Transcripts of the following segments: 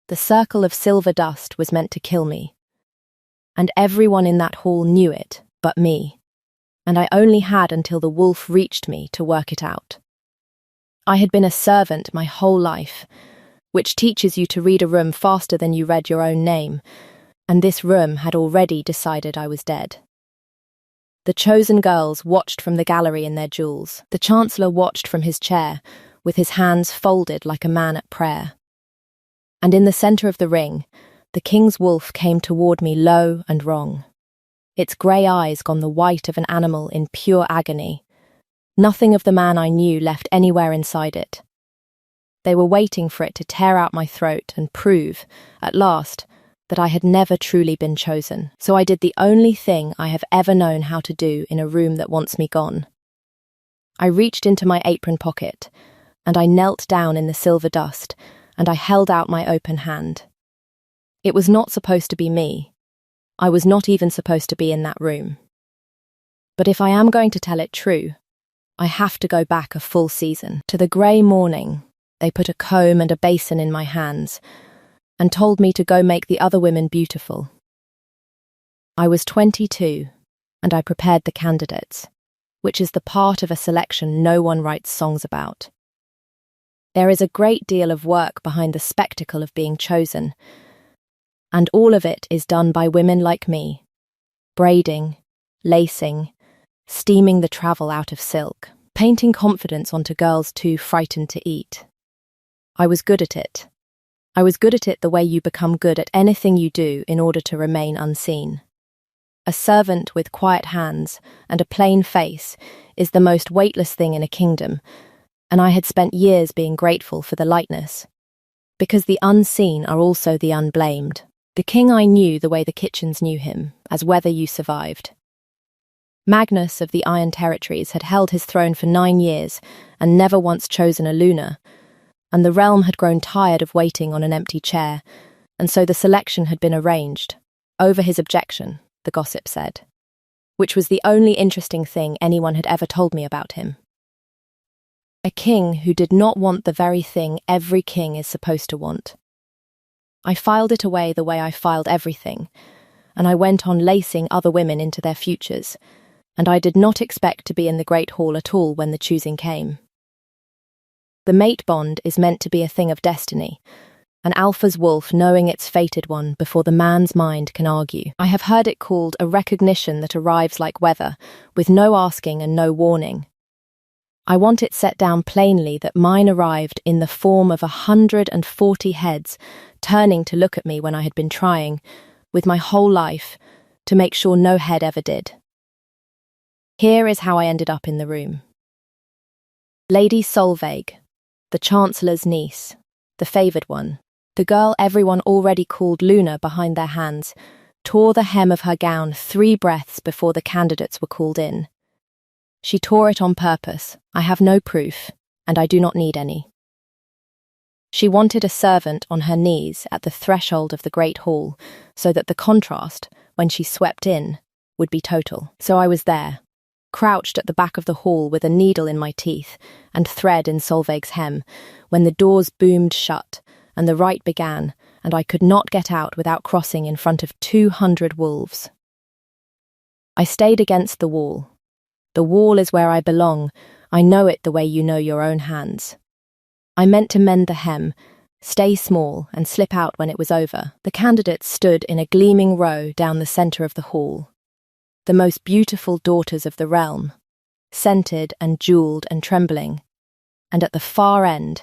The circle of silver dust was meant to kill me. And everyone in that hall knew it, but me. And I only had until the wolf reached me to work it out. I had been a servant my whole life, which teaches you to read a room faster than you read your own name, and this room had already decided I was dead. The chosen girls watched from the gallery in their jewels. The Chancellor watched from his chair, with his hands folded like a man at prayer. And in the centre of the ring, the king's wolf came toward me low and wrong. Its grey eyes gone the white of an animal in pure agony. Nothing of the man I knew left anywhere inside it. They were waiting for it to tear out my throat and prove, at last, that I had never truly been chosen. So I did the only thing I have ever known how to do in a room that wants me gone. I reached into my apron pocket, and I knelt down in the silver dust, and I held out my open hand. It was not supposed to be me. I was not even supposed to be in that room. But if I am going to tell it true, I have to go back a full season. To the grey morning, they put a comb and a basin in my hands, and told me to go make the other women beautiful. I was 22, and I prepared the candidates, which is the part of a selection no one writes songs about. There is a great deal of work behind the spectacle of being chosen, and all of it is done by women like me, braiding, lacing, steaming the travel out of silk, painting confidence onto girls too frightened to eat. I was good at it. I was good at it the way you become good at anything you do in order to remain unseen. A servant with quiet hands and a plain face is the most weightless thing in a kingdom, and I had spent years being grateful for the lightness. Because the unseen are also the unblamed. The king I knew the way the kitchens knew him, as whether you survived. Magnus of the Iron Territories had held his throne for 9 years and never once chosen a Luna, and the realm had grown tired of waiting on an empty chair, and so the selection had been arranged, over his objection, the gossip said, which was the only interesting thing anyone had ever told me about him. A king who did not want the very thing every king is supposed to want. I filed it away the way I filed everything, and I went on lacing other women into their futures, and I did not expect to be in the Great Hall at all when the choosing came. The mate bond is meant to be a thing of destiny, an alpha's wolf knowing its fated one before the man's mind can argue. I have heard it called a recognition that arrives like weather, with no asking and no warning. I want it set down plainly that mine arrived in the form of 140 heads turning to look at me when I had been trying, with my whole life, to make sure no head ever did. Here is how I ended up in the room. Lady Solveig, the Chancellor's niece, the favoured one, the girl everyone already called Luna behind their hands, tore the hem of her gown 3 breaths before the candidates were called in. She tore it on purpose. I have no proof, and I do not need any. She wanted a servant on her knees at the threshold of the Great Hall, so that the contrast, when she swept in, would be total. So I was there, crouched at the back of the hall with a needle in my teeth and thread in Solveig's hem, when the doors boomed shut and the rite began, and I could not get out without crossing in front of 200 wolves. I stayed against the wall. The wall is where I belong. I know it the way you know your own hands. I meant to mend the hem, stay small, and slip out when it was over. The candidates stood in a gleaming row down the centre of the hall. The most beautiful daughters of the realm, scented and jewelled and trembling. And at the far end,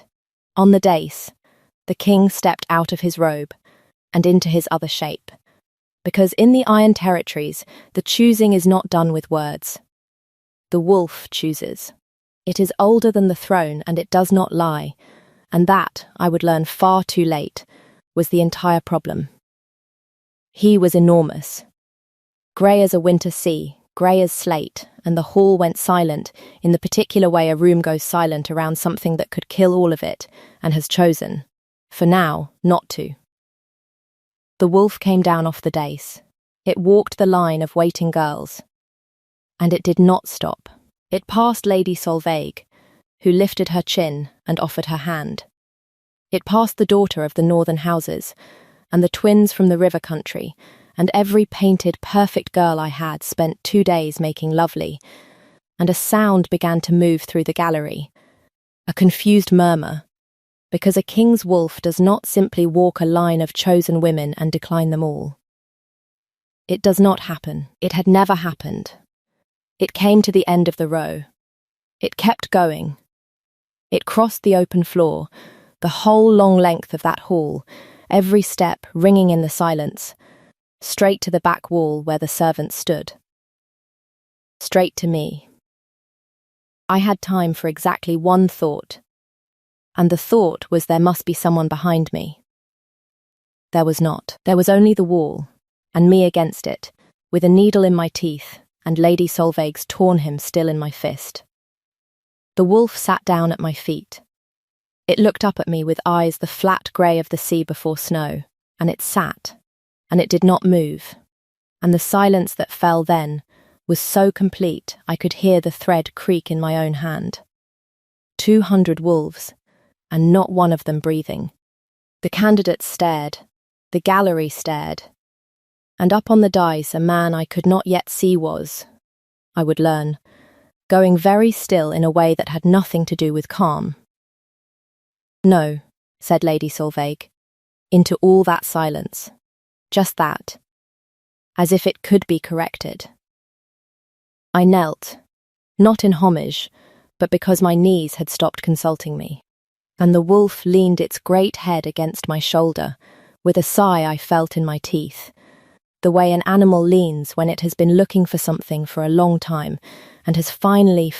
on the dais, the king stepped out of his robe and into his other shape, because in the Iron Territories, the choosing is not done with words. The wolf chooses. It is older than the throne, and it does not lie, and that, I would learn far too late, was the entire problem. He was enormous. Grey as a winter sea, grey as slate, and the hall went silent in the particular way a room goes silent around something that could kill all of it, and has chosen, for now, not to. The wolf came down off the dais. It walked the line of waiting girls. And it did not stop. It passed Lady Solveig, who lifted her chin and offered her hand. It passed the daughter of the northern houses, and the twins from the river country, and every painted, perfect girl I had spent 2 days making lovely, and a sound began to move through the gallery, a confused murmur, because a king's wolf does not simply walk a line of chosen women and decline them all. It does not happen. It had never happened. It came to the end of the row. It kept going. It crossed the open floor, the whole long length of that hall, every step ringing in the silence, straight to the back wall where the servants stood. Straight to me. I had time for exactly one thought, and the thought was there must be someone behind me. There was not. There was only the wall, and me against it, with a needle in my teeth and Lady Solveig's torn hymn still in my fist. The wolf sat down at my feet. It looked up at me with eyes the flat grey of the sea before snow, and it sat, and it did not move, and the silence that fell then was so complete I could hear the thread creak in my own hand. 200 wolves, and not one of them breathing. The candidates stared, the gallery stared, and up on the dice a man I could not yet see was, I would learn, going very still in a way that had nothing to do with calm. No, said Lady Solveig, into all that silence. Just that. As if it could be corrected. I knelt, not in homage, but because my knees had stopped consulting me, and the wolf leaned its great head against my shoulder, with a sigh I felt in my teeth, the way an animal leans when it has been looking for something for a long time and has finally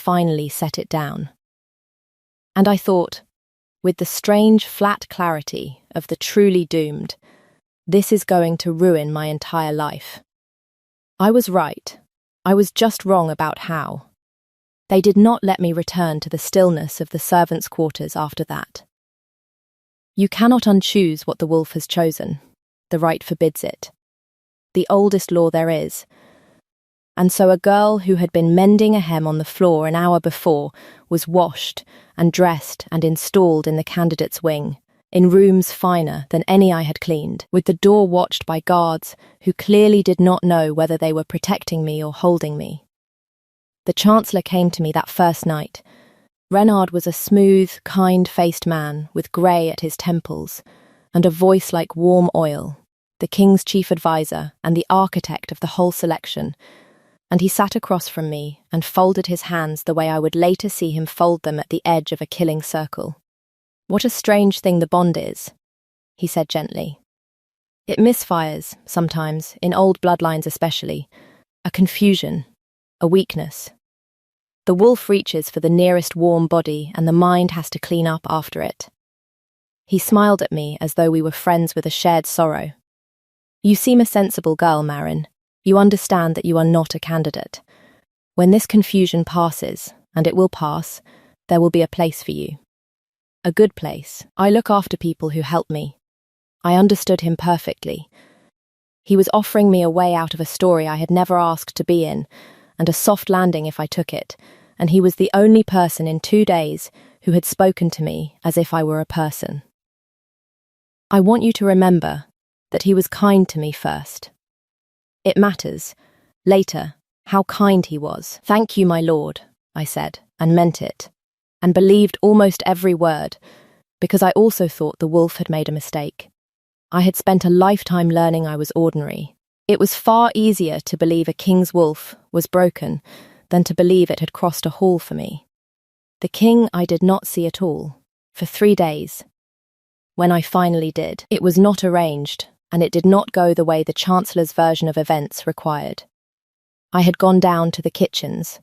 set it down. And I thought, with the strange flat clarity of the truly doomed, this is going to ruin my entire life. I was right. I was just wrong about how. They did not let me return to the stillness of the servants' quarters after that. You cannot unchoose what the wolf has chosen. The right forbids it. The oldest law there is. And so a girl who had been mending a hem on the floor an hour before was washed and dressed and installed in the candidate's wing, in rooms finer than any I had cleaned, with the door watched by guards who clearly did not know whether they were protecting me or holding me. The Chancellor came to me that first night. Reynard was a smooth, kind-faced man with grey at his temples and a voice like warm oil, the King's chief adviser and the architect of the whole selection, and he sat across from me and folded his hands the way I would later see him fold them at the edge of a killing circle. What a strange thing the bond is, he said gently. It misfires, sometimes, in old bloodlines especially, a confusion, a weakness. The wolf reaches for the nearest warm body and the mind has to clean up after it. He smiled at me as though we were friends with a shared sorrow. You seem a sensible girl, Marin. You understand that you are not a candidate. When this confusion passes, and it will pass, there will be a place for you. A good place. I look after people who help me. I understood him perfectly. He was offering me a way out of a story I had never asked to be in, and a soft landing if I took it, and he was the only person in 2 days who had spoken to me as if I were a person. I want you to remember that he was kind to me first. It matters, later, how kind he was. Thank you, my lord, I said, and meant it, and believed almost every word, because I also thought the wolf had made a mistake. I had spent a lifetime learning I was ordinary. It was far easier to believe a king's wolf was broken than to believe it had crossed a hall for me. The king I did not see at all, for 3 days. When I finally did, it was not arranged, and it did not go the way the Chancellor's version of events required. I had gone down to the kitchens,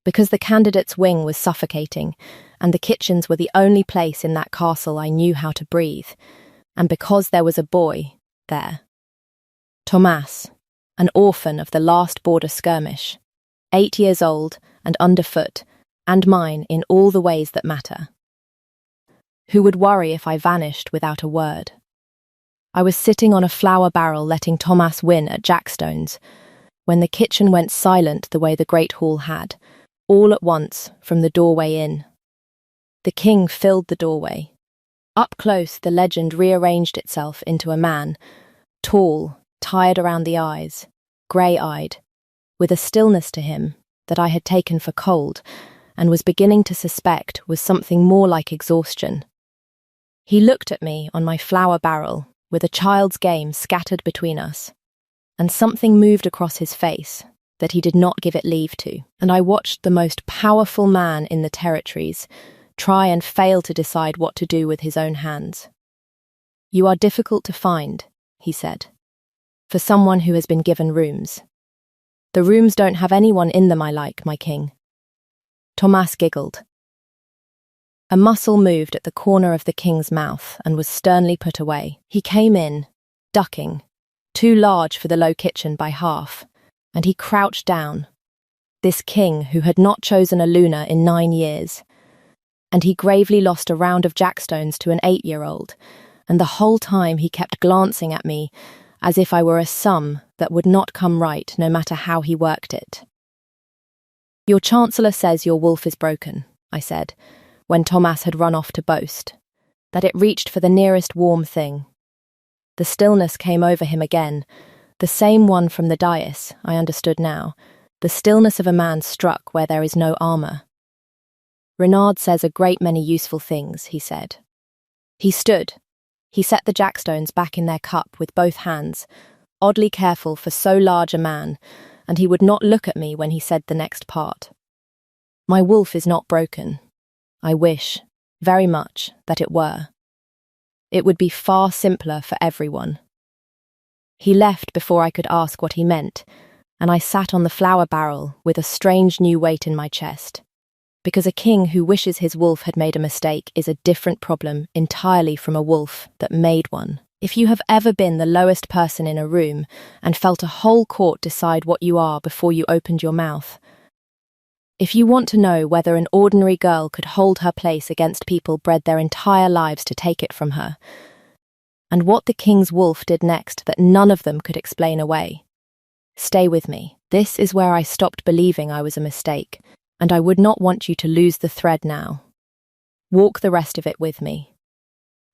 because the candidate's wing was suffocating, and the kitchens were the only place in that castle I knew how to breathe, and because there was a boy there. Thomas, an orphan of the last border skirmish, 8 years old and underfoot, and mine in all the ways that matter. Who would worry if I vanished without a word? I was sitting on a flour barrel letting Thomas win at Jackstones, when the kitchen went silent the way the great hall had, all at once from the doorway in. The king filled the doorway. Up close, the legend rearranged itself into a man, tall, tired around the eyes, grey-eyed, with a stillness to him that I had taken for cold and was beginning to suspect was something more like exhaustion. He looked at me on my flour barrel with a child's game scattered between us, and something moved across his face that he did not give it leave to, and I watched the most powerful man in the territories try and fail to decide what to do with his own hands. "You are difficult to find," he said, "for someone who has been given rooms. The rooms don't have anyone in them I like, my king." Tomas giggled. A muscle moved at the corner of the king's mouth and was sternly put away. He came in, ducking, too large for the low kitchen by half, and he crouched down. This king who had not chosen a Luna in 9 years. And he gravely lost a round of jackstones to an 8-year-old, and the whole time he kept glancing at me as if I were a sum that would not come right no matter how he worked it. "Your chancellor says your wolf is broken," I said, when Tomas had run off to boast, that it reached for the nearest warm thing. The stillness came over him again, the same one from the dais, I understood now, the stillness of a man struck where there is no armour. "Renard says a great many useful things," he said. He stood. He set the jackstones back in their cup with both hands, oddly careful for so large a man, and he would not look at me when he said the next part. "My wolf is not broken. I wish, very much, that it were. It would be far simpler for everyone." He left before I could ask what he meant, and I sat on the flour barrel with a strange new weight in my chest. Because a king who wishes his wolf had made a mistake is a different problem entirely from a wolf that made one. If you have ever been the lowest person in a room and felt a whole court decide what you are before you opened your mouth, if you want to know whether an ordinary girl could hold her place against people bred their entire lives to take it from her, and what the king's wolf did next that none of them could explain away, stay with me. This is where I stopped believing I was a mistake, and I would not want you to lose the thread now. Walk the rest of it with me.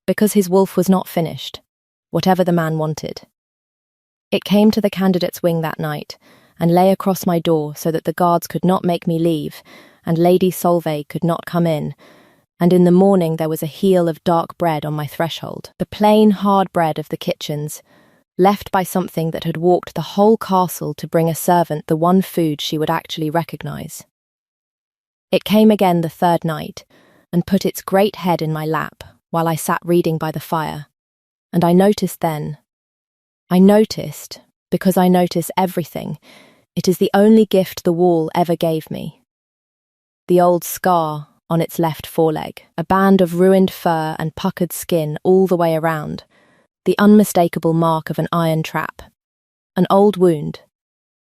Because his wolf was not finished, whatever the man wanted. It came to the candidate's wing that night, and lay across my door so that the guards could not make me leave, and Lady Solveig could not come in, and in the morning there was a heel of dark bread on my threshold, the plain, hard bread of the kitchens, left by something that had walked the whole castle to bring a servant the one food she would actually recognise. It came again the third night, and put its great head in my lap while I sat reading by the fire, and I noticed, because I notice everything, it is the only gift the wall ever gave me. The old scar on its left foreleg, a band of ruined fur and puckered skin all the way around, the unmistakable mark of an iron trap, an old wound,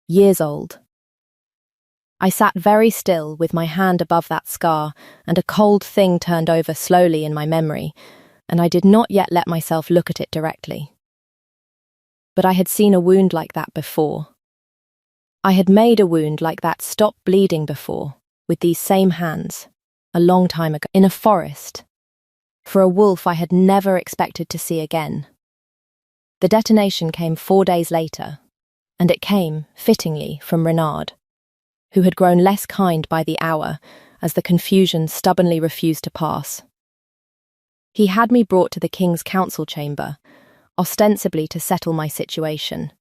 years old. I sat very still with my hand above that scar, and a cold thing turned over slowly in my memory, and I did not yet let myself look at it directly. But I had seen a wound like that before. I had made a wound like that stop bleeding before, with these same hands, a long time ago, in a forest, for a wolf I had never expected to see again. The detonation came 4 days later, and it came, fittingly, from Renard, who had grown less kind by the hour as the confusion stubbornly refused to pass. He had me brought to the king's council chamber, ostensibly to settle my situation.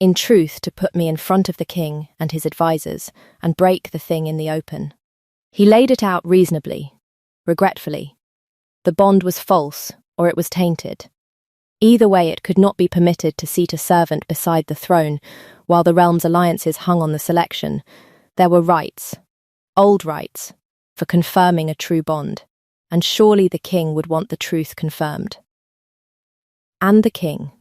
In truth, to put me in front of the king and his advisers and break the thing in the open. He laid it out reasonably, regretfully. The bond was false, or it was tainted. Either way, it could not be permitted to seat a servant beside the throne while the realm's alliances hung on the selection. There were rights, old rights, for confirming a true bond, and surely the king would want the truth confirmed. And the king,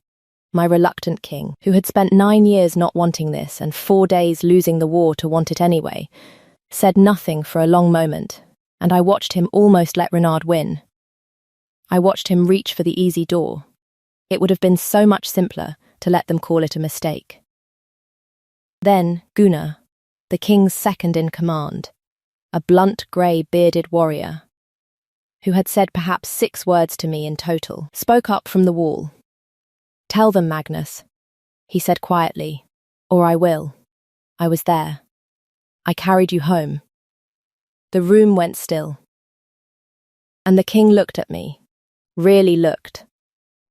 my reluctant king, who had spent 9 years not wanting this and 4 days losing the war to want it anyway, said nothing for a long moment, and I watched him almost let Renard win. I watched him reach for the easy door. It would have been so much simpler to let them call it a mistake. Then Gunnar, the king's second in command, a blunt grey bearded warrior, who had said perhaps 6 words to me in total, spoke up from the wall. "Tell them, Magnus," he said quietly, "or I will. I was there. I carried you home." The room went still. And the king looked at me, really looked,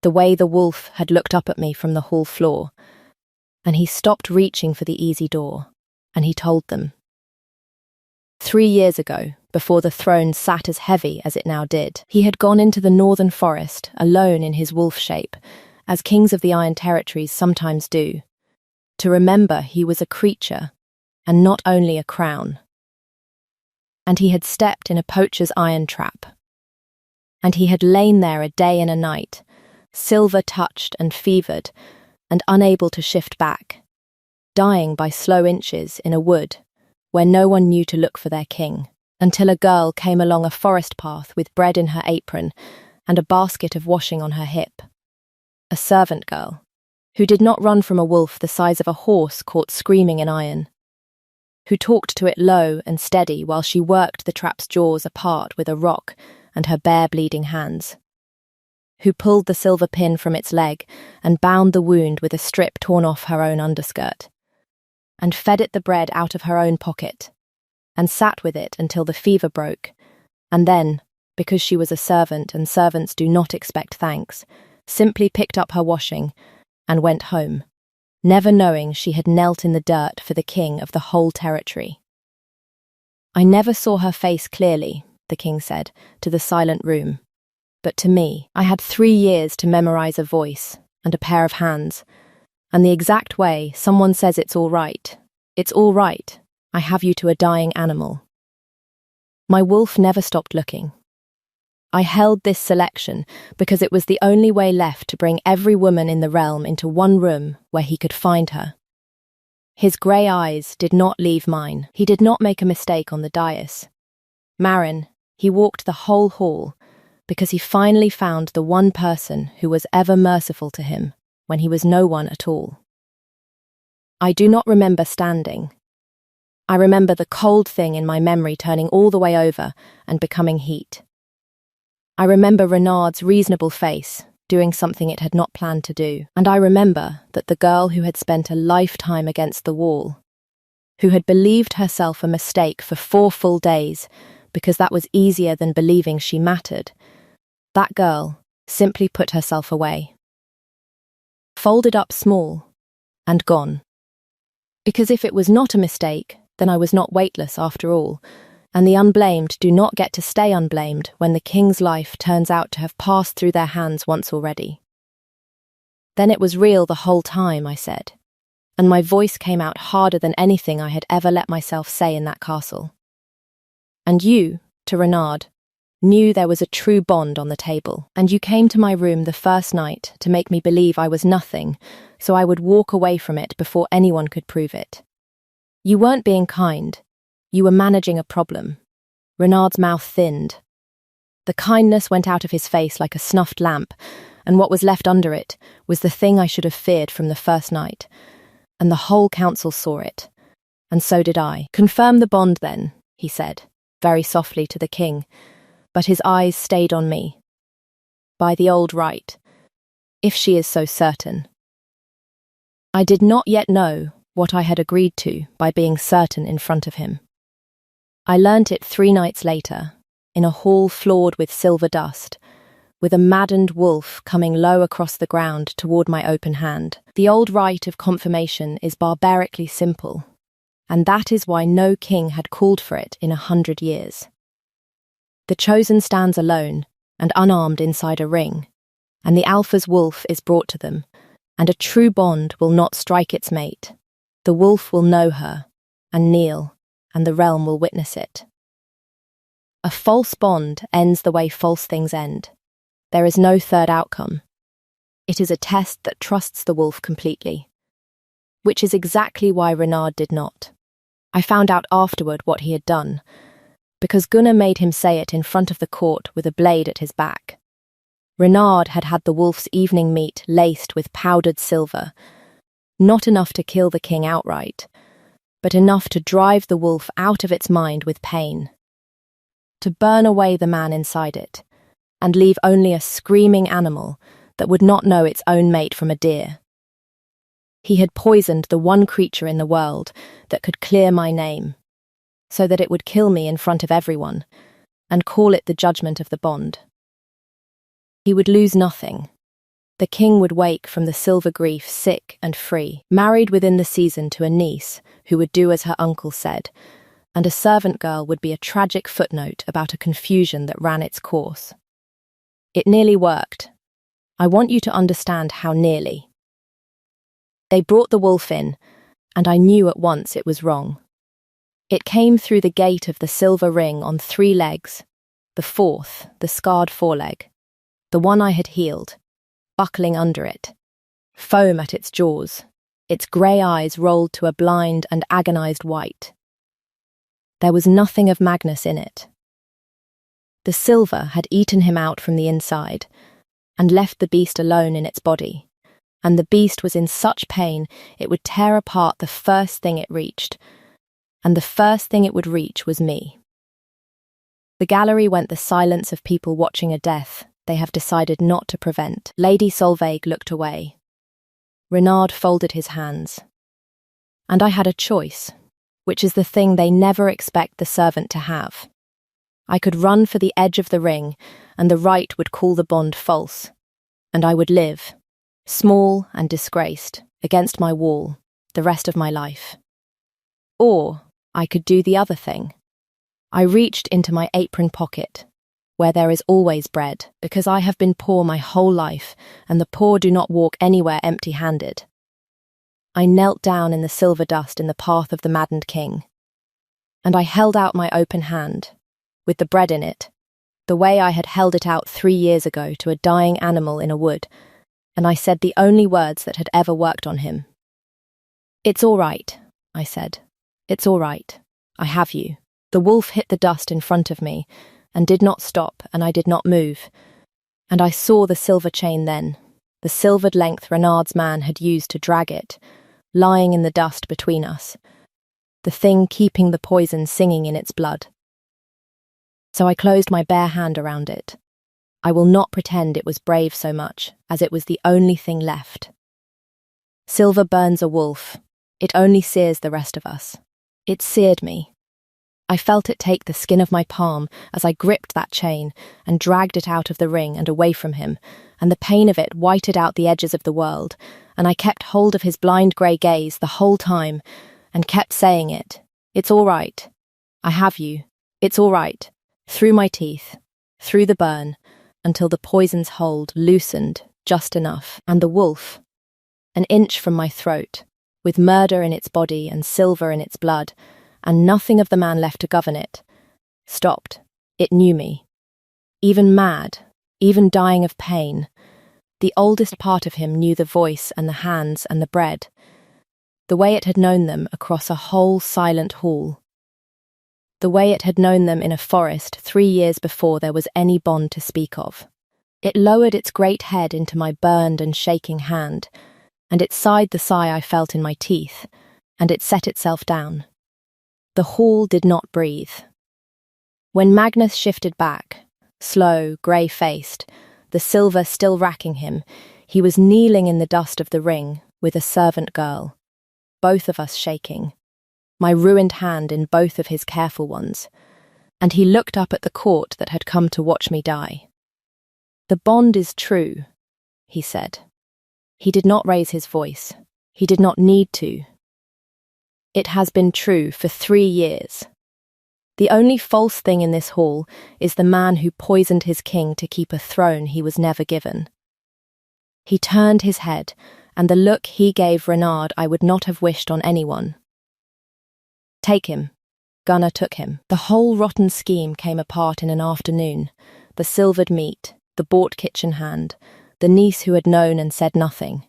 the way the wolf had looked up at me from the hall floor, and he stopped reaching for the easy door, and he told them. 3 years ago, before the throne sat as heavy as it now did, he had gone into the northern forest, alone in his wolf shape, as kings of the Iron Territories sometimes do, to remember he was a creature, and not only a crown. And he had stepped in a poacher's iron trap. And he had lain there a day and a night, silver-touched and fevered, and unable to shift back, dying by slow inches in a wood where no one knew to look for their king, until a girl came along a forest path with bread in her apron and a basket of washing on her hip. A servant girl, who did not run from a wolf the size of a horse caught screaming in iron, who talked to it low and steady while she worked the trap's jaws apart with a rock and her bare bleeding hands, who pulled the silver pin from its leg and bound the wound with a strip torn off her own underskirt, and fed it the bread out of her own pocket, and sat with it until the fever broke, and then, because she was a servant and servants do not expect thanks, simply picked up her washing and went home, never knowing she had knelt in the dirt for the king of the whole territory. "I never saw her face clearly," the king said, to the silent room. "But to me, I had 3 years to memorize a voice and a pair of hands, and the exact way someone says it's all right. It's all right. I have you to a dying animal." My wolf never stopped looking. I held this selection because it was the only way left to bring every woman in the realm into one room where he could find her. His grey eyes did not leave mine. He did not make a mistake on the dais. Marin, he walked the whole hall because he finally found the one person who was ever merciful to him when he was no one at all. I do not remember standing. I remember the cold thing in my memory turning all the way over and becoming heat. I remember Renard's reasonable face doing something it had not planned to do, and I remember that the girl who had spent a lifetime against the wall, who had believed herself a mistake for 4 full days because that was easier than believing she mattered, that girl simply put herself away. Folded up small and gone. Because if it was not a mistake, then I was not weightless after all, and the unblamed do not get to stay unblamed when the king's life turns out to have passed through their hands once already. "Then it was real the whole time," I said, and my voice came out harder than anything I had ever let myself say in that castle. "And you," to Renard, "knew there was a true bond on the table, and you came to my room the first night to make me believe I was nothing, so I would walk away from it before anyone could prove it. You weren't being kind. You were managing a problem." Renard's mouth thinned. The kindness went out of his face like a snuffed lamp, and what was left under it was the thing I should have feared from the first night, and the whole council saw it, and so did I. "Confirm the bond then," he said, very softly to the king, but his eyes stayed on me. "By the old right, if she is so certain." I did not yet know what I had agreed to by being certain in front of him. I learnt it 3 nights later, in a hall floored with silver dust, with a maddened wolf coming low across the ground toward my open hand. The old rite of confirmation is barbarically simple, and that is why no king had called for it in 100 years. The chosen stands alone and unarmed inside a ring, and the alpha's wolf is brought to them, and a true bond will not strike its mate. The wolf will know her, and kneel, and the realm will witness it. A false bond ends the way false things end. There is no third outcome. It is a test that trusts the wolf completely, which is exactly why Renard did not. I found out afterward what he had done, because Gunnar made him say it in front of the court with a blade at his back. Renard had had the wolf's evening meat laced with powdered silver, not enough to kill the king outright, but enough to drive the wolf out of its mind with pain. to burn away the man inside it, and leave only a screaming animal that would not know its own mate from a deer. He had poisoned the one creature in the world that could clear my name, so that it would kill me in front of everyone, and call it the judgment of the bond. He would lose nothing. The king would wake from the silver grief sick and free, married within the season to a niece who would do as her uncle said, and a servant girl would be a tragic footnote about a confusion that ran its course. It nearly worked. I want you to understand how nearly. They brought the wolf in, and I knew at once it was wrong. It came through the gate of the silver ring on 3 legs, the fourth, the scarred foreleg, the one I had healed, buckling under it, foam at its jaws, its grey eyes rolled to a blind and agonized white. There was nothing of Magnus in it. The silver had eaten him out from the inside, and left the beast alone in its body, and the beast was in such pain it would tear apart the first thing it reached, and the first thing it would reach was me. The gallery went the silence of people watching a death they have decided not to prevent. Lady Solveig looked away. Renard folded his hands. And I had a choice, which is the thing they never expect the servant to have. I could run for the edge of the ring, and the right would call the bond false, and I would live, small and disgraced, against my wall, the rest of my life. Or I could do the other thing. I reached into my apron pocket, where there is always bread, because I have been poor my whole life, and the poor do not walk anywhere empty-handed. I knelt down in the silver dust in the path of the maddened king, and I held out my open hand, with the bread in it, the way I had held it out 3 years ago to a dying animal in a wood, and I said the only words that had ever worked on him. "It's all right," I said. "It's all right. I have you." The wolf hit the dust in front of me, and did not stop, and I did not move. And I saw the silver chain then, the silvered length Renard's man had used to drag it, lying in the dust between us, the thing keeping the poison singing in its blood. So I closed my bare hand around it. I will not pretend it was brave so much, as it was the only thing left. Silver burns a wolf. It only sears the rest of us. It seared me. I felt it take the skin of my palm as I gripped that chain and dragged it out of the ring and away from him, and the pain of it whited out the edges of the world, and I kept hold of his blind grey gaze the whole time, and kept saying it. "It's all right. I have you. It's all right." Through my teeth, through the burn, until the poison's hold loosened just enough, and the wolf, an inch from my throat, with murder in its body and silver in its blood, and nothing of the man left to govern it, stopped. It knew me. Even mad, even dying of pain, the oldest part of him knew the voice and the hands and the bread, the way it had known them across a whole silent hall, the way it had known them in a forest 3 years before there was any bond to speak of. It lowered its great head into my burned and shaking hand, and it sighed the sigh I felt in my teeth, and it set itself down. The hall did not breathe. When Magnus shifted back, slow, grey-faced, the silver still racking him, he was kneeling in the dust of the ring with a servant girl, both of us shaking, my ruined hand in both of his careful ones, and he looked up at the court that had come to watch me die. "The bond is true," he said. He did not raise his voice. He did not need to. "It has been true for 3 years. The only false thing in this hall is the man who poisoned his king to keep a throne he was never given." He turned his head, and the look he gave Renard I would not have wished on anyone. "Take him." Gunnar took him. The whole rotten scheme came apart in an afternoon. The silvered meat, the bought kitchen hand, the niece who had known and said nothing.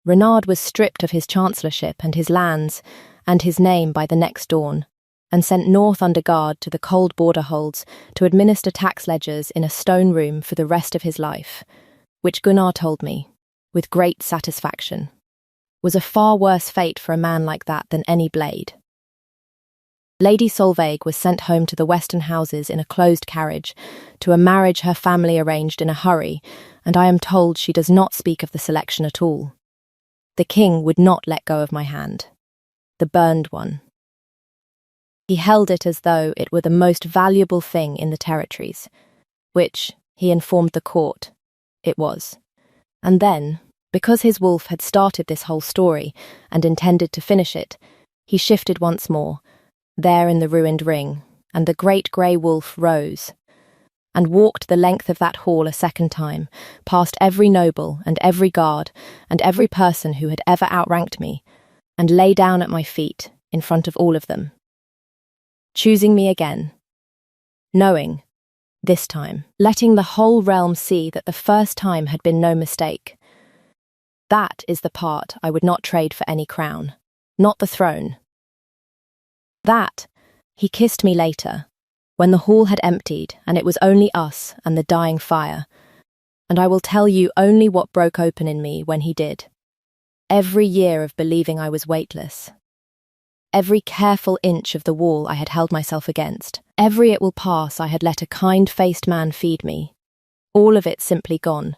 Renard was stripped of his chancellorship and his lands and his name by the next dawn, and sent north under guard to the cold border holds to administer tax ledgers in a stone room for the rest of his life, which Gunnar told me, with great satisfaction, was a far worse fate for a man like that than any blade. Lady Solveig was sent home to the Western houses in a closed carriage, to a marriage her family arranged in a hurry, and I am told she does not speak of the selection at all. The king would not let go of my hand. The burned one. He held it as though it were the most valuable thing in the territories, which, he informed the court, it was. And then, because his wolf had started this whole story and intended to finish it, he shifted once more, there in the ruined ring, and the great grey wolf rose, and walked the length of that hall a second time, past every noble and every guard and every person who had ever outranked me, and lay down at my feet in front of all of them, choosing me again, knowing, this time, letting the whole realm see that the first time had been no mistake. That is the part I would not trade for any crown, not the throne. That, he kissed me later, when the hall had emptied and it was only us and the dying fire, and I will tell you only what broke open in me when he did. Every year of believing I was weightless. Every careful inch of the wall I had held myself against. Every it will pass I had let a kind-faced man feed me. All of it simply gone.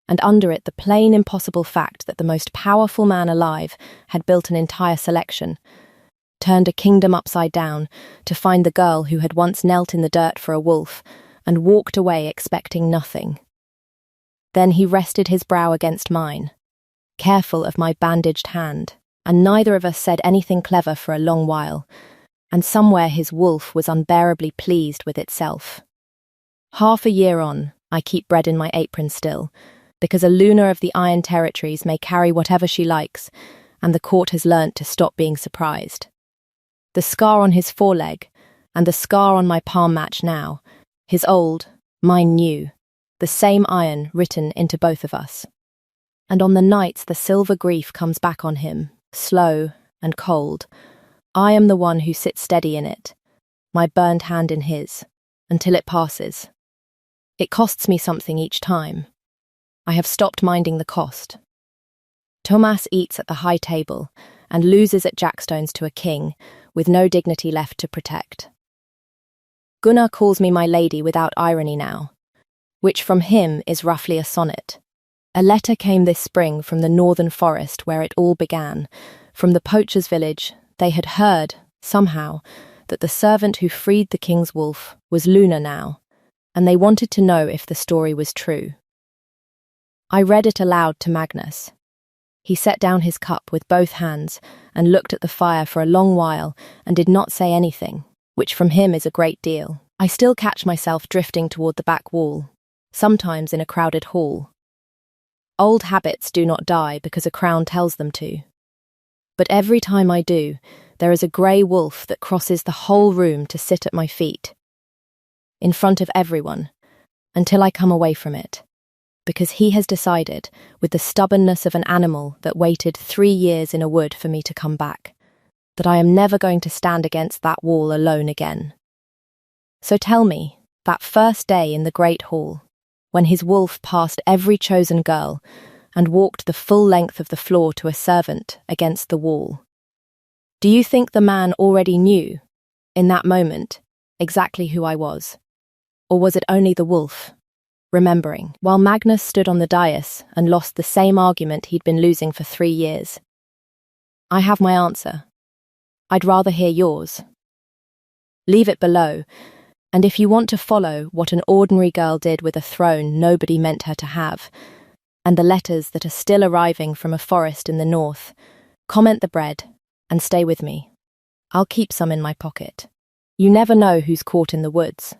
And under it the plain impossible fact that the most powerful man alive had built an entire selection, turned a kingdom upside down to find the girl who had once knelt in the dirt for a wolf and walked away expecting nothing. Then he rested his brow against mine, careful of my bandaged hand, and neither of us said anything clever for a long while, and somewhere his wolf was unbearably pleased with itself. Half a year on, I keep bread in my apron still, because a Luna of the Iron Territories may carry whatever she likes, and the court has learnt to stop being surprised. The scar on his foreleg, and the scar on my palm match now, his old, mine new, the same iron written into both of us. And on the nights the silver grief comes back on him, slow and cold, I am the one who sits steady in it, my burned hand in his, until it passes. It costs me something each time. I have stopped minding the cost. Thomas eats at the high table and loses at jackstones to a king, with no dignity left to protect. Gunnar calls me my lady without irony now, which from him is roughly a sonnet. A letter came this spring from the northern forest where it all began. From the poacher's village, they had heard, somehow, that the servant who freed the king's wolf was Luna now, and they wanted to know if the story was true. I read it aloud to Magnus. He set down his cup with both hands and looked at the fire for a long while and did not say anything, which from him is a great deal. I still catch myself drifting toward the back wall, sometimes in a crowded hall. Old habits do not die because a crown tells them to. But every time I do, there is a grey wolf that crosses the whole room to sit at my feet, in front of everyone, until I come away from it. Because he has decided, with the stubbornness of an animal that waited 3 years in a wood for me to come back, that I am never going to stand against that wall alone again. So tell me, that first day in the great hall, when his wolf passed every chosen girl and walked the full length of the floor to a servant against the wall, do you think the man already knew, in that moment, exactly who I was? Or was it only the wolf, remembering, while Magnus stood on the dais and lost the same argument he'd been losing for 3 years? I have my answer. I'd rather hear yours. Leave it below, and if you want to follow what an ordinary girl did with a throne nobody meant her to have, and the letters that are still arriving from a forest in the north, comment the bread and stay with me. I'll keep some in my pocket. You never know who's caught in the woods.